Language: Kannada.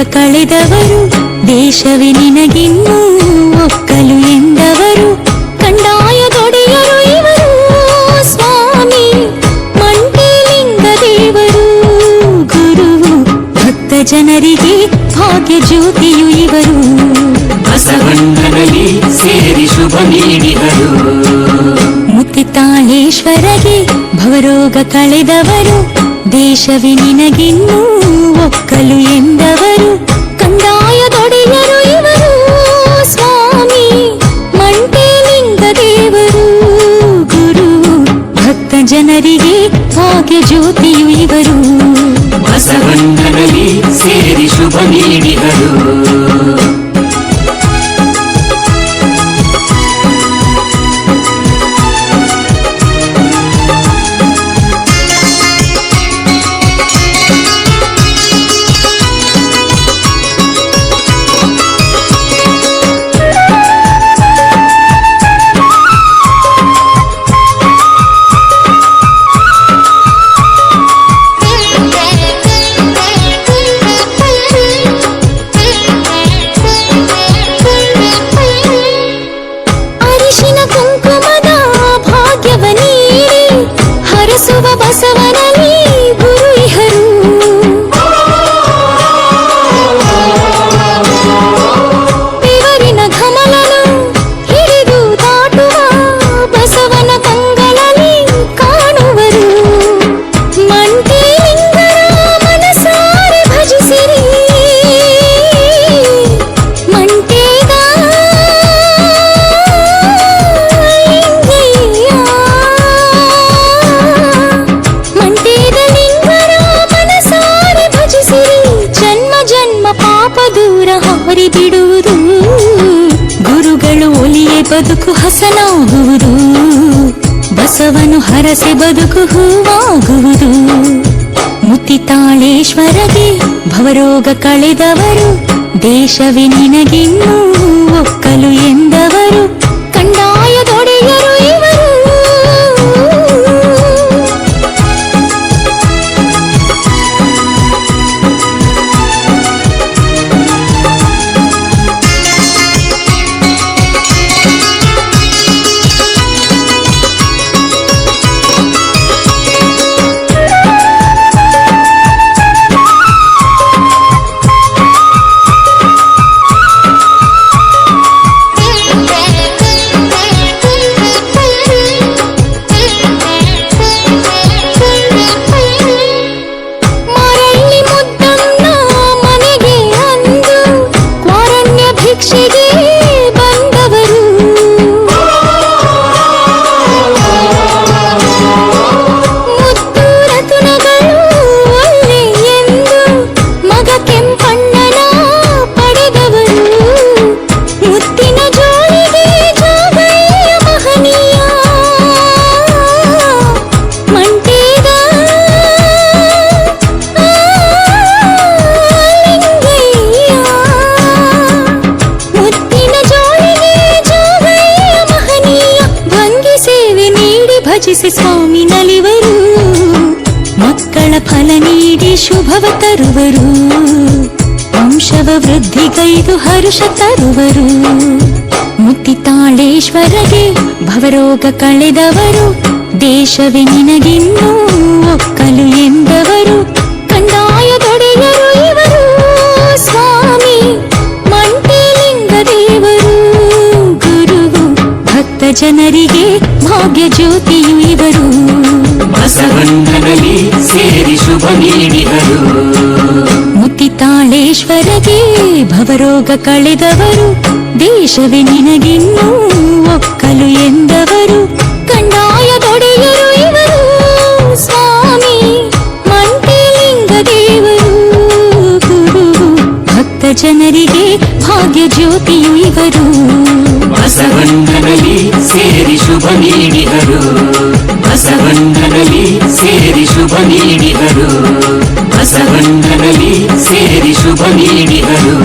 ಕಳೆದವರು ದೇಶವೇ ನಿನಗಿನ್ನೂ ಒಕ್ಕಲು ಎಂದವರು ಕಂದಾಯದೊಡೆಯರು ಇವರು ಸ್ವಾಮಿ ಮಂಟೇಲಿಂಗ ದೇವರು ಗುರುವು ಭಕ್ತ ಜನರಿಗೆ ಭಾಗ್ಯ ಜ್ಯೋತಿಯು ಇವರು ಬಸವಣ್ಣನಲ್ಲಿ ಸೇರಿ ಶುಭ ನೀಡಿದರು ಮುತ್ತಿತಾಳೇಶ್ವರಗೆ ಭವರೋಗ ಕಳೆದವರು ದೇಶವೇ ನಿನಗಿನ್ನೂ ಒಕ್ಕಲು ಎಂದವರು ಕಂದಾಯದೊಡೆಯರು ಇವರು ಸ್ವಾಮಿ ಮಂಟೇಲಿಂಗ ದೇವರು ಗುರು ಭಕ್ತ ಜನರಿಗೆ ಭಾಗ್ಯ ಜ್ಯೋತಿಯು ಇವರು ಬಸವಣ್ಣನಲ್ಲಿ ಸೇರಿ ಶುಭ ನೀಡಿದರು ಬಸವನಲ್ಲಿ ಗುರು ಇಹರು ದೇವರಿನ ಘಮಲನು ಹಿಡಿದು ದಾಟುವ ಬಸವನ ಕಂಗಳಲ್ಲಿ ಕಾಣುವರು ಮಂಟೇಲಿಂಗರ ಮನಸಾರೆ ಭಜಿಸಿರಿ ಮಂಟೇಗ ಹಾರಿ ಬಿಡುವುದು ಗುರುಗಳು ಒಲಿಯೇ ಬದುಕು ಹಸನಾಗುವುದು ಬಸವನು ಹರಸೆ ಬದುಕು ಹೂವಾಗುವುದು ಮುತ್ತಿತಾಳೇಶ್ವರಗೆ ಭವರೋಗ ಕಳೆದವರು ದೇಶವೇ ನಿನಗಿನ್ನೂ ಒಕ್ಕಲು ಎಂದವರು ಕಂದಾಯದೊಡೆಯರು ಇವರು ಭಜಿಸಿ ಸ್ವಾಮಿ ನಲಿವರು ಮಕ್ಕಳ ಫಲ ನೀಡಿ ಶುಭವ ತರುವರು ವಂಶವ ವೃದ್ಧಿಗೈದು ಹರುಷ ತರುವರು ಮುತ್ತಿತಾಳೇಶ್ವರಗೆ ಭವರೋಗ ಕಳೆದವರು ದೇಶವೇ ನಿನಗಿನ್ನೂ ಒಕ್ಕಲು ಎಂದವರು ಕಂದಾಯದೊಡೆಯರು ಇವರು ಸ್ವಾಮಿ ಮಂಟೇಲಿಂಗ ದೇವರು ಗುರುವು ಭಕ್ತ ಜನರಿಗೆ ಭಾಗ್ಯ ಜ್ಯೋತಿಯು ಇವರು ಬಸವಣ್ಣನಲ್ಲಿ ಸೇರಿ ಶುಭ ನೀಡಿದರು ಮುತ್ತಿತಾಳೇಶ್ವರಗೆ ಭವರೋಗ ಕಳೆದವರು ದೇಶವೇ ನಿನಗಿನ್ನೂ ಒಕ್ಕಲು ಎಂದವರು ಕಂದಾಯದೊಡೆಯರು ಇವರು ಸ್ವಾಮಿ ಮಂಟೇಲಿಂಗ ದೇವರು ಗುರು ಭಕ್ತ ಜನರಿಗೆ ಭಾಗ್ಯ ಜ್ಯೋತಿಯು ಇವರು ಬಸವಣ್ಣನಲ್ಲಿ ಸೇರಿ ಶುಭ ನೀಡಿದರು ಬಸವಣ್ಣನಲ್ಲಿ ಸೇರಿ ಶುಭ ನೀಡಿದರು ಬಸವಣ್ಣನಲ್ಲಿ ಸೇರಿ ಶುಭ ನೀಡಿದರು